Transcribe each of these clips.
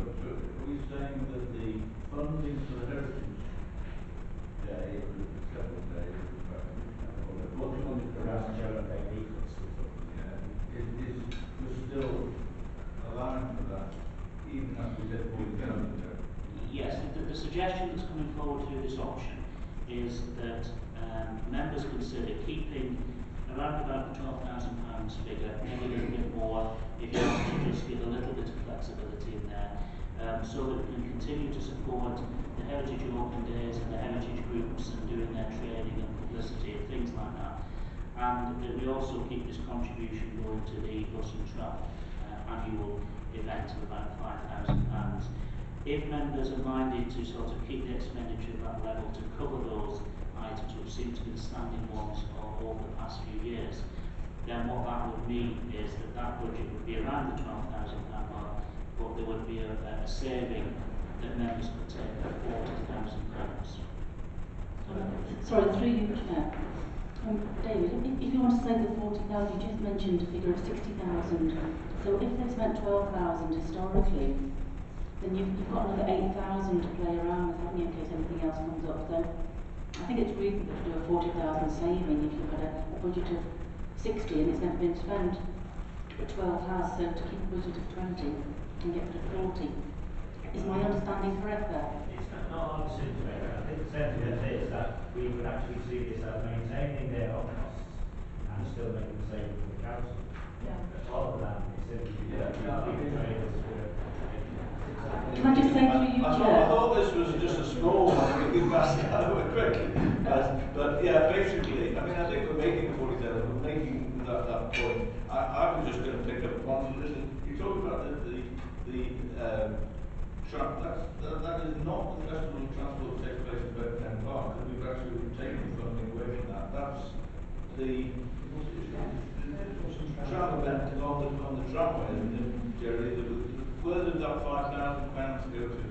so are we saying that the funding for the Heritage Day, or the several days, what do you want to around we're still allowing for that, even after we get 40,000 there? Yes, the suggestion that's coming forward through this option is that members consider keeping around about the £12,000 figure, maybe a little bit more, if you want to just give a little bit of flexibility in there, so that we can continue to support the Heritage Open Days and the Heritage Groups and doing their training and publicity and things like that. And that we also keep this contribution going to the Bus and Travel annual event of about £5,000. If members are minded to sort of keep the expenditure at that level to cover those items which seem to be the standing ones over the past few years, then what that would mean is that that budget would be around the £12,000 mark, but there would be a saving that members could take of £40,000. Sorry, through you, Chair. David, if you want to say the 40,000, you just mentioned a figure of 60,000. So if they've spent 12,000 historically, then you've got another 8,000 to play around with, haven't you, in case anything else comes up. So I think it's reasonable to do a 40,000 saving if you've got a budget of 60 and it's never been spent, but 12 has, so to keep a budget of 20 and get rid of 40. Is my understanding correct there? It's not 100% correct. I think the sentiment is that we would actually see this as maintaining their own costs and still making the saving for the council. Yeah. Rather than simply giving traders Can I just say through you, Chair? I thought this was just a small one, we passed it over quickly. But yeah, basically, I mean, I think we're making 40,000, we're making that point. I was just going to pick up one little, you talk about that is not the festival of transport that takes place in Bedford Park, because we've actually taken funding away from that. That's the tram event on the tramway, isn't it, Jerry? Where did that £5,000 go to?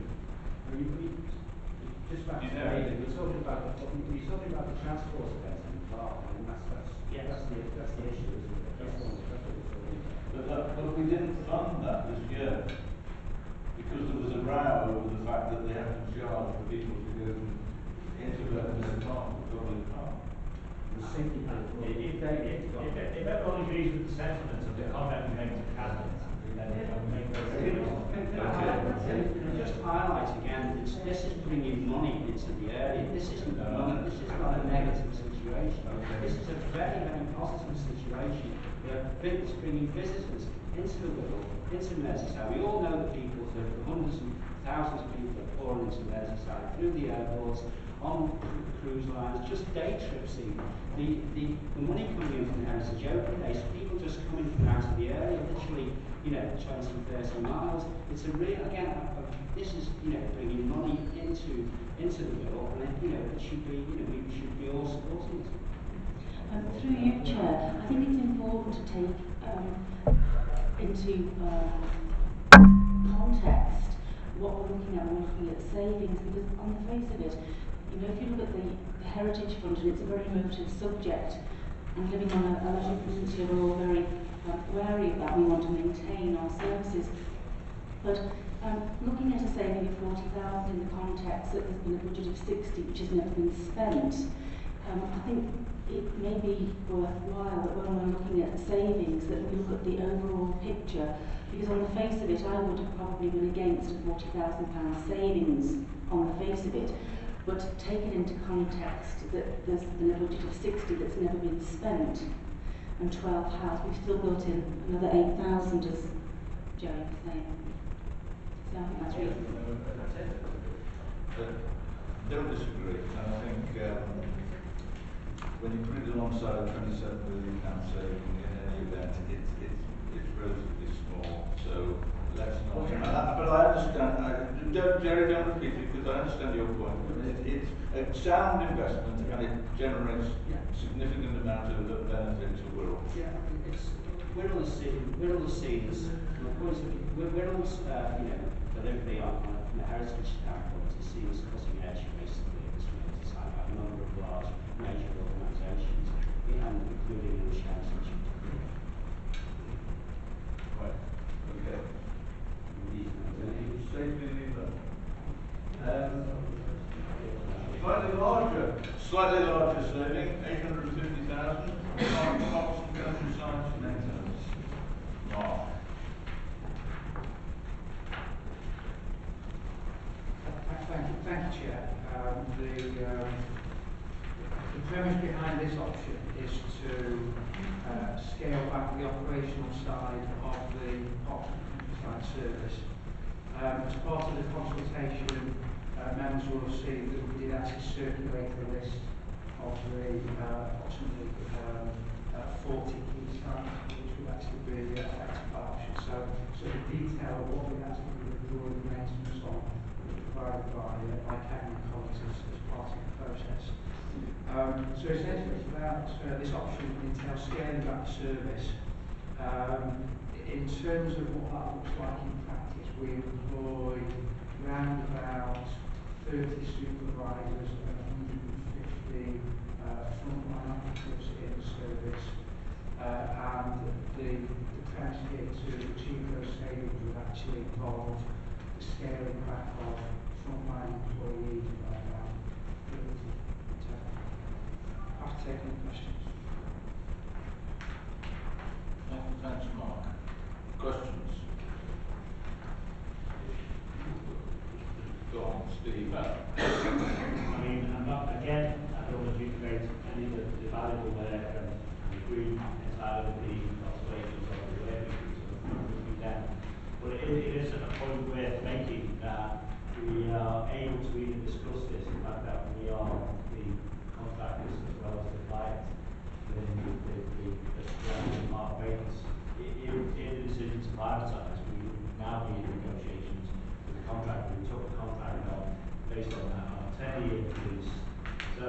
Just back to we're talking about the transport event in the park, and that's the issue, isn't it? That's what we're talking about. But we didn't fund that this year, because there was a row over the fact that they have to charge for people to go into Bedford Park, the public park. If everyone agrees with the sentiment of the comment we made to Cabinet, then it will make those Just highlight again, this is bringing money into the area. This isn't money. This is not a negative situation. This is a very, very positive situation. It's bringing visitors into the world, into Merseyside. We all know that people, the hundreds and thousands of people are pouring into Merseyside through the airports, on cruise lines, just day trips in. The money coming in from the Heritage Open Days, people just coming from out of the area, literally, 20, 30 miles. It's a real, again, this is, bringing money into the world, and it should be, we should be all supporting it. Through you, Chair, I think it's important to take into context what we're looking at when we're looking at savings, because on the face of it, if you look at the Heritage Fund, and it's a very emotive subject, and living on a leisure community, we're all very wary of that. We want to maintain our services. But looking at a saving of 40,000 in the context that there's been a budget of 60, which has never been spent, I think it may be worthwhile that when we're looking at savings, that we look at the overall picture, because on the face of it, I would have probably been against a £40,000 savings on the face of it. But take it into context that there's been a budget of 60 that's never been spent, and 12 has. We've still built in another 8,000, as Jerry was saying. So I think that's reasonable. Don't disagree. And I think when you put it alongside a £27 million saving in any event, it's relatively small. So let's not. But I understand. Jerry, don't repeat it, because I understand your point. It's a sound investment, and it generates significant amount of benefit to Wirral. Yeah, Wirral is seen as, Wirral's, delivery from a heritage standpoint is seen as cutting edge, basically, at this Merseyside by a number of large major organisations, including the Shans Institute. Right. Okay. You say Chair, the premise behind this option is to scale back the operational side of the Oxford Countryside service. As part of the consultation, members will have seen that we did actually circulate a list of the approximately 40 key sites which would actually be affected by option. So the detail of what we actually be withdrawing the maintenance on was provided by Kevin and colleagues as part of the process. So essentially it's about this option entails scaling back the service. In terms of what that looks like in practice, we employ around about 30 supervisors and 150 frontline operatives in the service. And the premise here to achieve those savings would actually involve the scaling back of frontline employees by about 30. I'll take any questions. Thanks, Mark. Questions? Go on, Steve. I mean, I'm not, again, I don't want to duplicate any of the valuable work and agree entirely with the observations of the way we can. But it is a point worth making that we are able to even discuss this, the fact that we are the contractors as well as the client within the surrounding market rates. In the decision to privatise, we would now be in negotiations with the contractor. We took the contract on based on that on a 10-year lease. So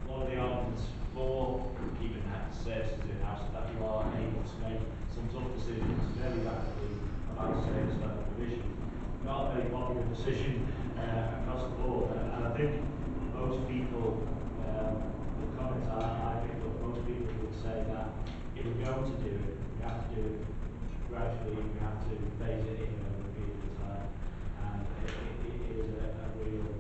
one of the arguments for keeping that services in-house is that you are able to make some tough decisions very rapidly about service level provision. Not a very popular decision across the board, and I think most people, the comments I picked up, most people would say that if we're going to do it, we have to do it gradually, we have to phase it in over a period of time, and it is a real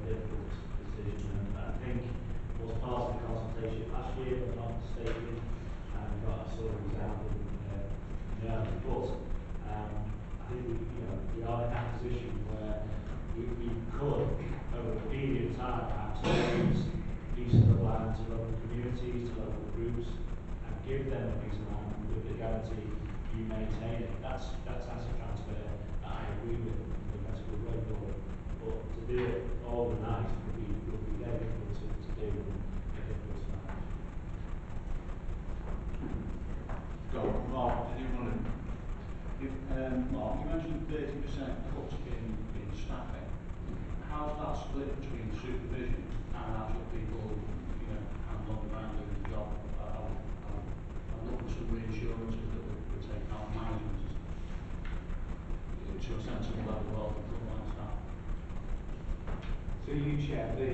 difficult decision. And I think was part of the consultation last year, if I'm not mistaken, and we got a sort of resounding no. But I think we are in that position where we could, over a period of time, perhaps use pieces of land to local communities, to local groups, and give them a piece of land with the guarantee you maintain it. That's asset transfer that I agree with. That's a good way forward. But to do it overnight would be very difficult to do and difficult to manage. Go on, Mark, did you want to? Mark, you mentioned 30% cut in staffing. How's that split between supervision and actual people, hands on the ground doing the job? I'm looking for some reassurances that we're taking out management to a sensible level of frontline staff. So you, Chair, the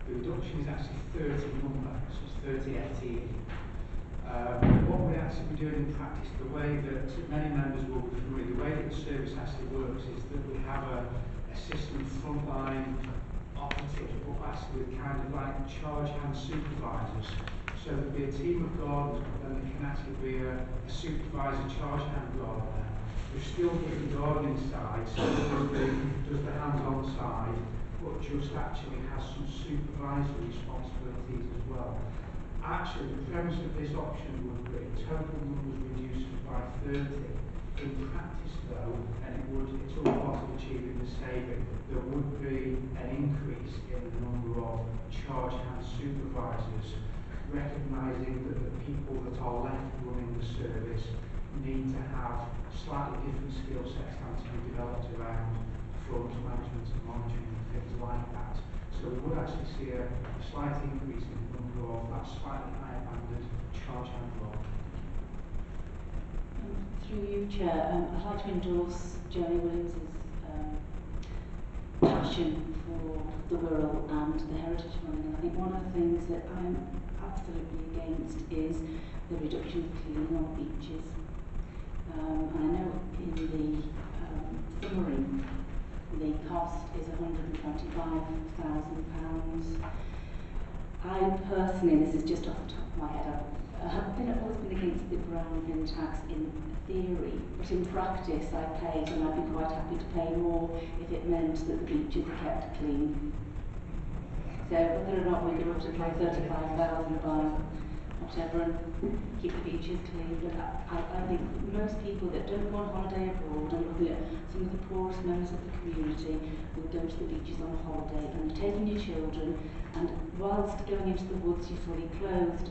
reduction is actually 30 number, so it's 30 FTE. What we actually be doing in practice, the way that many members will be familiar, the way that the service actually works is that we have a system of frontline operatives, but actually with kind of like charge hand supervisors. So there'll be a team of guards, and there can actually be a supervisor charge hand guard there. We're still doing the gardening side, so does the hands-on side, but just actually has some supervisory responsibilities as well. Actually, the premise of this option would be total numbers reduced by 30. In practice, though, and it's all part of achieving the saving, there would be an increase in the number of charge hand supervisors, recognising that the people that are left running the service need to have slightly different skill sets and to be developed around front management and monitoring and things like that. So we would actually see a slight increase in the number of that slightly higher banded charge hand role. Through you, Chair, I'd like to endorse Jerry Williams's passion for the Wirral and the heritage running. And I think one of the things that I'm absolutely against is the reduction of cleaning on beaches. And I know in the summary the cost is £125,000. I personally, this is just off the top of my head, I've always been against the brown bin tax in theory, but in practice I paid, and I'd be quite happy to pay more if it meant that the beaches are kept clean. So whether or not we go up to pay 35,000 by whatever and keep the beaches clean, but I think most people that don't go on holiday abroad, and looking at some of the poorest members of the community, will go to the beaches on holiday, and taking your children, and whilst going into the woods you're fully clothed,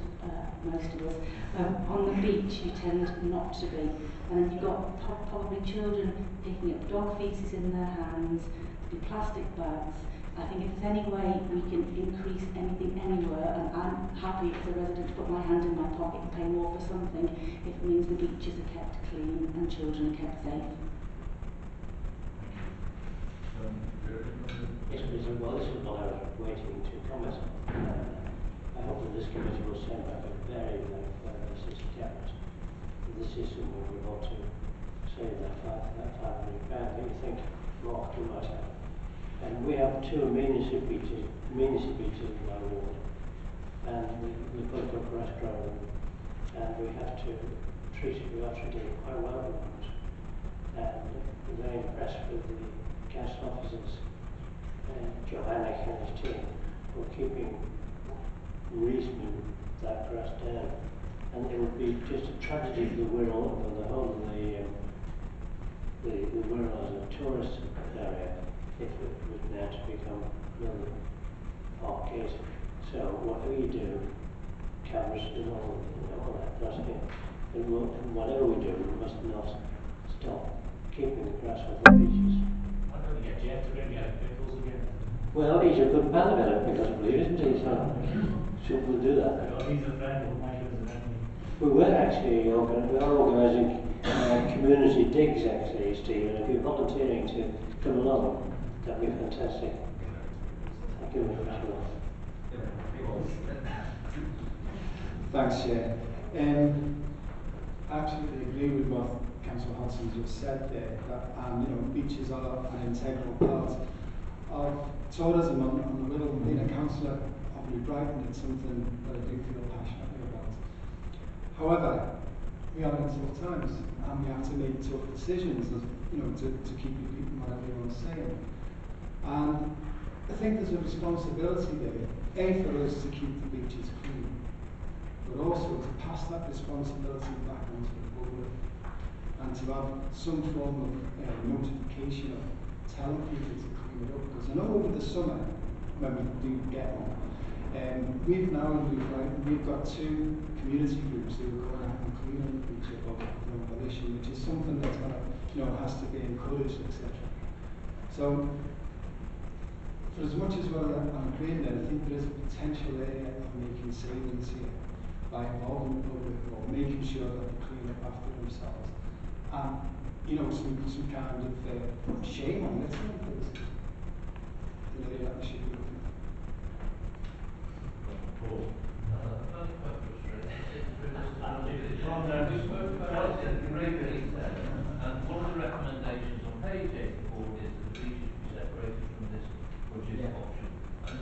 most of us, on the beach you tend not to be, and then you've got probably children picking up dog feces in their hands, the plastic bags. I think if there's any way we can increase anything anywhere, and I'm happy as a resident to put my hand in my pocket and pay more for something if it means the beaches are kept clean and children are kept safe. Yes, please. Well, this is what I was waiting to comment on. I hope that this committee will send back a very, very firm message to Cabinet. This is something we want to save that £500 that you think, Mark, you might have. And we have two amenity beaches in my ward, and we both got grass growing, and we have to treat it, we are treating it quite well at the moment. And we're very impressed with the council officers, Johanna and his team, for keeping reasoning that grass down. And it would be just a tragedy for the Wirral, for the whole of the Wirral as a tourist area, if it was now to become another parkgate. So whatever you do, cameras and all that, that's it. And whatever we do, we must not stop keeping the grass off the beaches. I'm going to get Jeff to bring out pickles again. Well, he's a good pal of it, because I believe, isn't he? So we'll do that. Well, he's a friend of mine, as an enemy. We were actually we are organising community digs, actually, Steve, and if you're volunteering to come along, that'd be fantastic. Thank you very much. Thanks, Chair. I absolutely agree with what Councillor Hodson just said there, that beaches are an integral part of tourism on the Wirral. Being a councillor of New Brighton, it's something that I do feel passionately about. However, we are in tough times, and we have to make tough decisions, to keep repeating what everyone's saying. And I think there's a responsibility there, A, for us to keep the beaches clean, but also to pass that responsibility back onto the public, and to have some form of notification of telling people to clean it up. Because I know over the summer, when we do get one, we've now in New Brighton, we've got two community groups who are going out and cleaning the beach above volition, which is something that's has to be encouraged, etc. So, for as much as I'm agreeing there, I think there is a potential area of making savings here by involving the public or making sure that they clean up after themselves. And, some kind of shame on it, because the area that we should be looking at. We spoke about it in great detail, and one of the recommendations on page 84 is that the beaches be separated from this budget option. And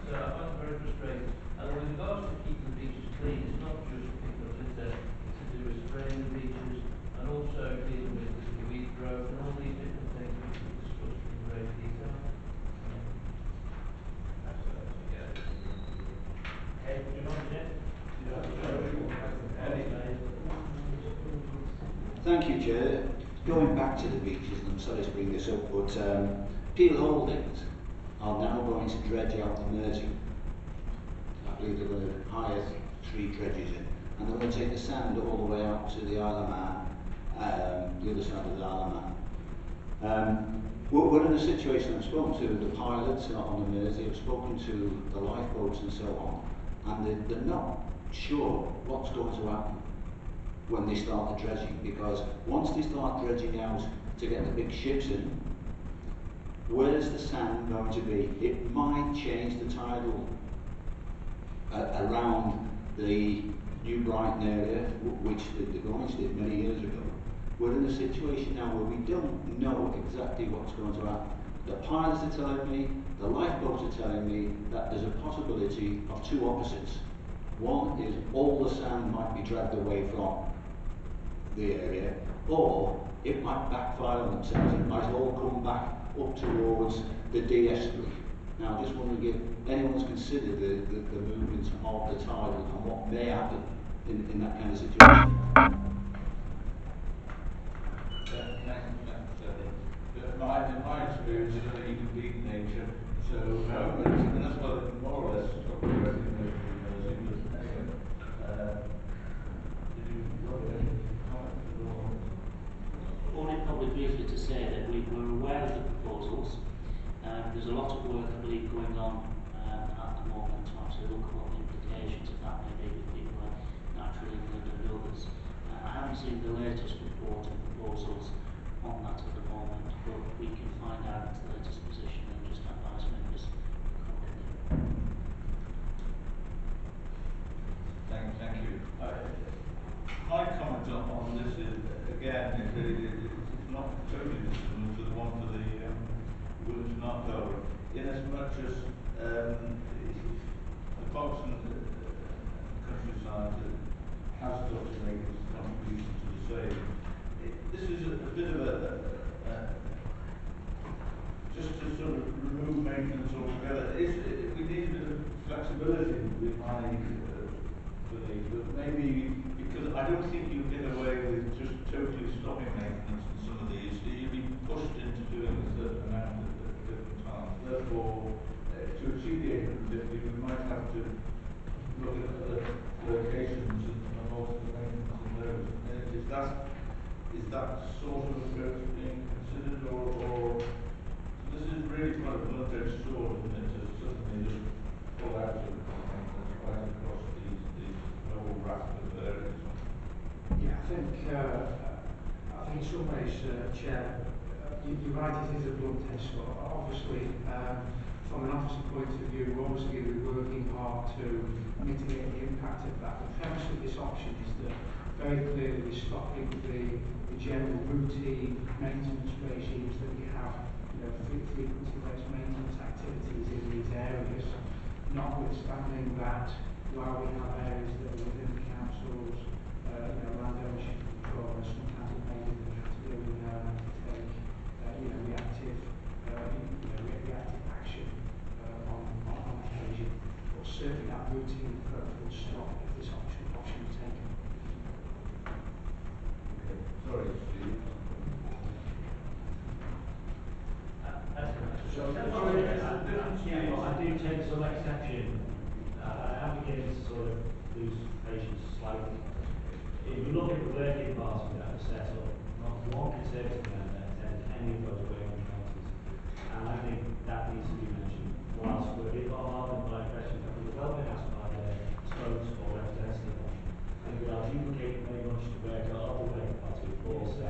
so I find it very frustrating. And with regards to keeping the beaches clean, it's not just picking up litter, it's to do with spraying the beaches and also dealing with the weed growth and all these different things which we've discussed in great detail. Okay, do you want it? Thank you, Chair. Going back to the beaches, and I'm sorry to bring this up, but Peel Holdings are now going to dredge out the Mersey. I believe they're going to hire 3 dredges in, and they're going to take the sand all the way out to the Isle of Man, the other side of the Isle of Man. We're in a situation, I've spoken to the pilots on the Mersey, I've spoken to the lifeboats and so on, and they're not sure what's going to happen when they start the dredging, because once they start dredging out to get the big ships in, where's the sand going to be? It might change the tidal around the New Brighton area, which the Gornish did many years ago. We're in a situation now where we don't know exactly what's going to happen. The pilots are telling me, the lifeboats are telling me that there's a possibility of 2 opposites. One is all the sand might be dragged away from the area, or it might backfire on themselves. It might all come back up towards the DS street. Now, I just wondering if anyone's considered the movements of the tide and what may happen in that kind of situation. In my experience, you know, you can beat nature, so and that's what more or less what we're doing. Did you want any comment or? Only probably briefly to say that we're aware of the proposals. There's a lot of work, I believe, going on at the moment to actually look at what the implications of that may be with people like Natural England and others. I haven't seen the latest report and proposals on that at the moment, but we can find out the latest position and just advise members accordingly. Thank you. My comment on this is, again, it's not totally dissimilar to the one for the Willington Art Gallery, in as much as the parks and countryside has got to make its contribution to the same. This is a bit of just to sort of remove maintenance altogether. We need a bit of flexibility with my belief, but maybe because I don't think you get away with just totally stopping maintenance in some of these. You'll be pushed into doing a certain amount at different times. Therefore, to achieve the 850, we might have to look at other locations and also the maintenance of those. Is that sort of approach being considered, or this is really quite a blunt-edged sword, isn't it, to suddenly just pull out of maintenance right across these whole raft of areas? Yeah, I think in some ways, Chair, you're right, it is a blunt edge sword. Obviously, from an officer point of view, we're obviously going to be working hard to mitigate the impact of that. The premise of this option is that very clearly we're stopping the general routine maintenance regimes that we have, frequency-based maintenance activities in these areas, notwithstanding that while we have areas that are within the council's land ownership control, and sometimes it may be that we have to take reactive action on occasion, but certainly that routine approach will stop if this option is taken. Sorry, Steve. I do take some exception. I am beginning to sort of lose patience slightly. If you look at the working party that was set up, not one Conservative member attended any of those working parties. And I think that needs to be mentioned. Whilst we're a bit bombarded by questions that we've well been asked by the spokes or representative, I think we are duplicating very much the work of the working party, of course.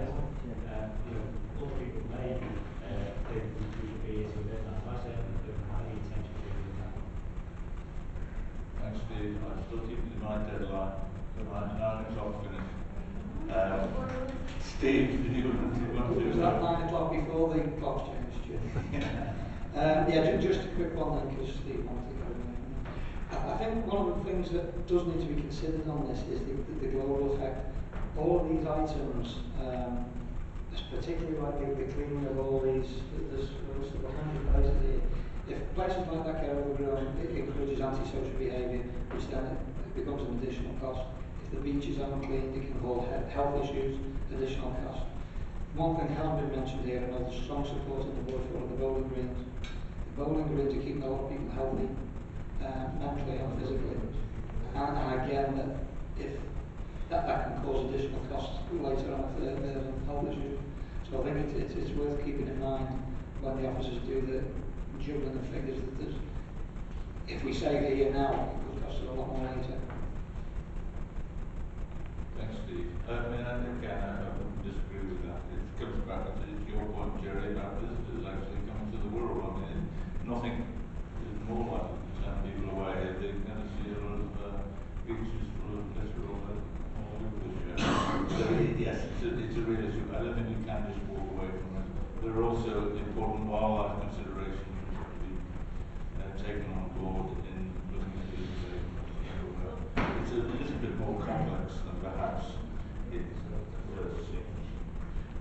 Other people may think we should be here to within that. I certainly don't have any intention of doing that. Thanks, Steve. I still keep in my deadline. Now it's all finished. Steve, did you want to do Was that 9 o'clock before the clock's changed, Jim? Just a quick one then, because Steve wanted to go. I think one of the things that does need to be considered on this is the global effect. All of these items, particularly like the cleaning of all these, there's 100 places here. If places like that get overgrown, it encourages antisocial behaviour, which then it becomes an additional cost. If the beaches aren't cleaned, it can cause health issues, additional cost. One thing hasn't been mentioned here, and there's strong support in the board for the bowling greens. The bowling greens are keeping a lot of people healthy, mentally and physically. And again, that if that can cause additional costs later on if there's health issues. So I think it's worth keeping in mind when the officers do the juggling of figures that if we save it here now, it could cost us a lot more later. Thanks, Steve. I wouldn't disagree with that. It comes back to your point, Jerry, about visitors actually coming to the world. I mean, nothing is more likely to turn people away if they're going to see a lot of beaches full of litter all over the show. So, yes, it's a real issue. I don't think we can just walk away from it. There are also important wildlife considerations which have to be taken on board in looking at these things. So,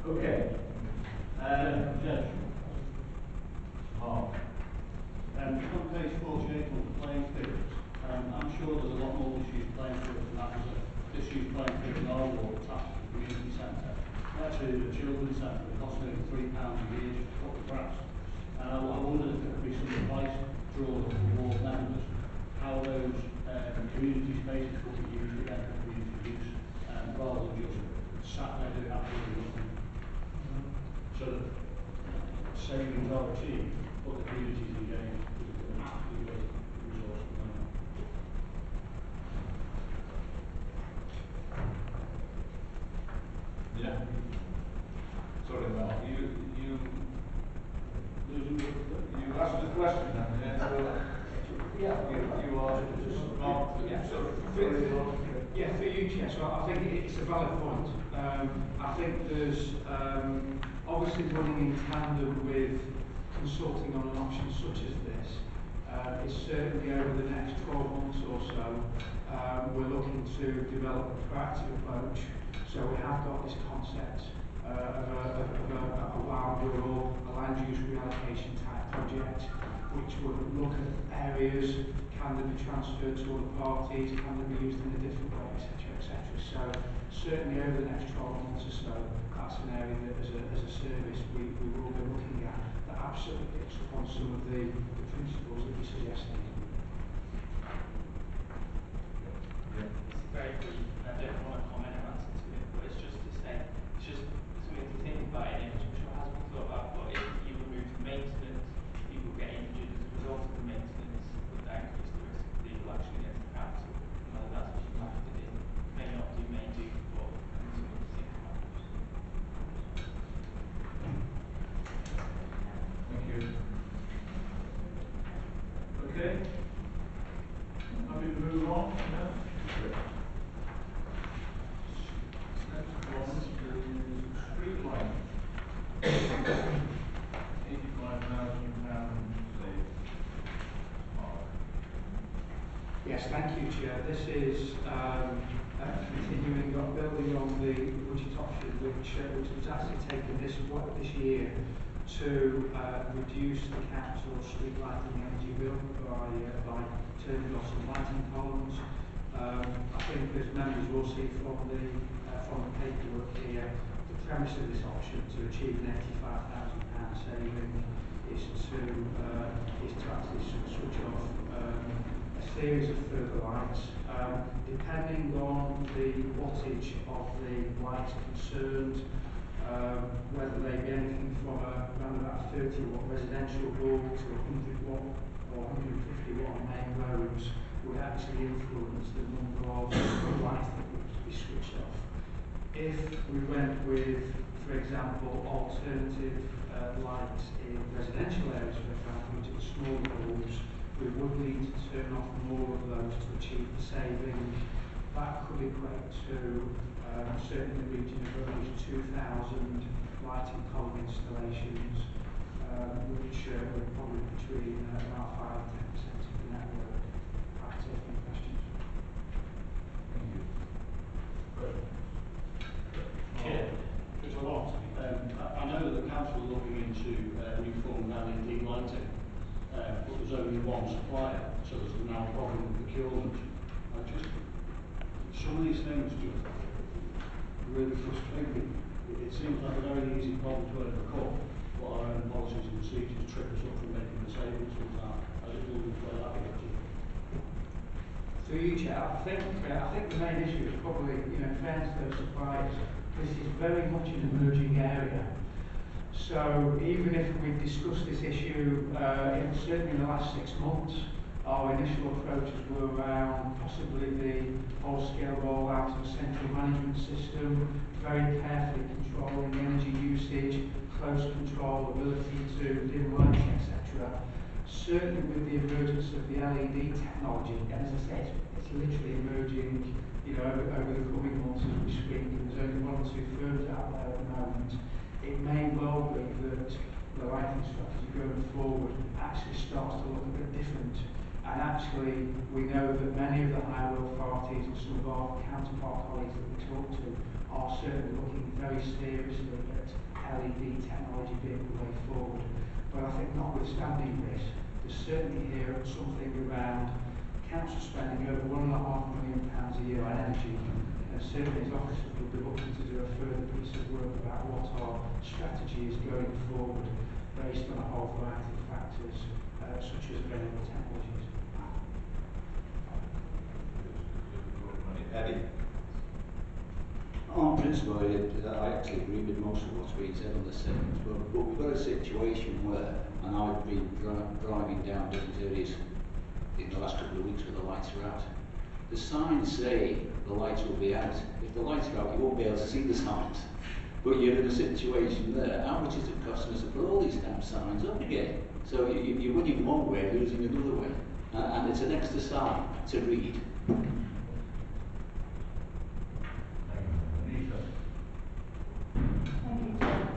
Okay. Judge. Mark. On page 48 on the playing fields, I'm sure there's a lot more disused playing fields than that. There's a disused playing field in our ward attached to the community centre. Actually, the children's centre, it costs nearly £3 a year just to cut the grass. And I wondered if there could be some advice drawn up for ward members how those community spaces could be used again for community use, rather than just sat there doing absolutely nothing. So that savings are achieved, but the community is engaged with an absolutely waste of resource at the moment. Yeah. Sorry, Mark, you asked the question, yeah? So, you are just Mark, Yeah. sorry. Yeah, for you, Chair. So I think it's a valid point. I think there's obviously running in tandem with consulting on an option such as this. It's certainly over the next 12 months or so, we're looking to develop a proactive approach. So we have got this concept of a wild rural, a land use reallocation type project, which would look at areas, can they be transferred to other parties, can they be used in a different way, etc., etc. So certainly over the next 12 months or so, that's an area that as a service we will be looking at that absolutely picks up on some of the principles that you're suggesting. Very brief, and I don't want to comment on answer to it, but it's just to say, it's just something to think about in infrastructure. Has been thought about, but if you remove the maintenance, people get injured as a result of the maintenance, would that increase the risk of legal action against the council? And whether that's what you factored in, may not do, may do, but something to think about. Thank you. Okay. Happy to move on? Yeah. Next one is street lighting. £85,000 saved. Yes, thank you, Chair. This is continuing on, building on the budget option which was actually taken this year to reduce the council street lighting energy bill by turning off some lighting columns. I think as members will see from the paperwork here, the premise of this option to achieve an £85,000 saving is to actually switch off a series of further lights. Depending on the wattage of the lights concerned, whether they be anything from around about 30 watt residential bulb to 100 watt or 150 watt on main roads, would actually influence the number of lights that would be switched off. If we went with, for example, alternative lights in residential areas, for example, which are small bulbs, we would need to turn off more of those to achieve the saving. That could equate to certainly in the region of at least 2,000 lighting column installations, which would probably be between about 5 and 10% of the network. Happy to take any questions. Thank you. Chair. Just a lot. I know that the council are looking into new form of LED lighting, but there's only one supplier, so there's now a problem with procurement. Some of these things just really frustrate me. It seems like a very easy problem to overcome, but our own policies and procedures trip us up from making the savings sometimes. I just wonder where that is. Through you, Chair, I think the main issue is probably, in fairness to those suppliers, this is very much an emerging area. So even if we've discussed this issue, certainly in the last 6 months, our initial approaches were around possibly the whole-scale rollout of a central management system, very carefully controlling energy usage, close control, ability to dim lighting, etc. Certainly with the emergence of the LED technology, and as I said, it's literally emerging, over the coming months as we speak. There's only 1 or 2 firms out there at the moment. It may well be that the lighting strategy going forward actually starts to look a bit different. And actually, we know that many of the highway authorities and some of our counterpart colleagues that we talk to are certainly looking very seriously at LED technology being the way forward. But I think notwithstanding this, there's certainly here something around council spending over £1.5 million a year on energy, and certainly as officers will be looking to do a further piece of work about what our strategy is going forward based on a whole variety of factors such as renewable technologies. Eddie? On principle, I actually agree with most of what's been said on this segment, but we've got a situation where, and I've been driving down different areas in the last couple of weeks where the lights are out. The signs say the lights will be out. If the lights are out, you won't be able to see the signs. But you're in a situation there, how much is it costing us to put all these damn signs up again? So you're winning one way, losing another way. And it's an extra sign to read. Thank you, Chair.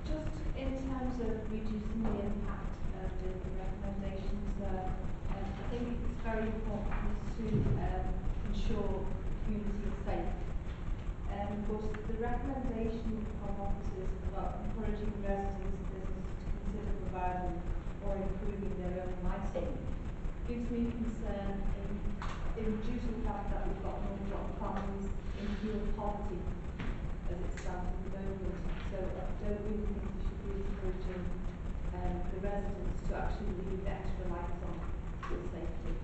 Just in terms of reducing the impact of the recommendations, I think it's very important to ensure community is safe. But the recommendation of officers about encouraging residents and businesses to consider providing or improving their own lighting gives me concern in reducing the fact that we've got an awful lot of families in fuel poverty as it stands at the moment. So I don't really think we should be encouraging the residents to actually leave extra lights on for safety.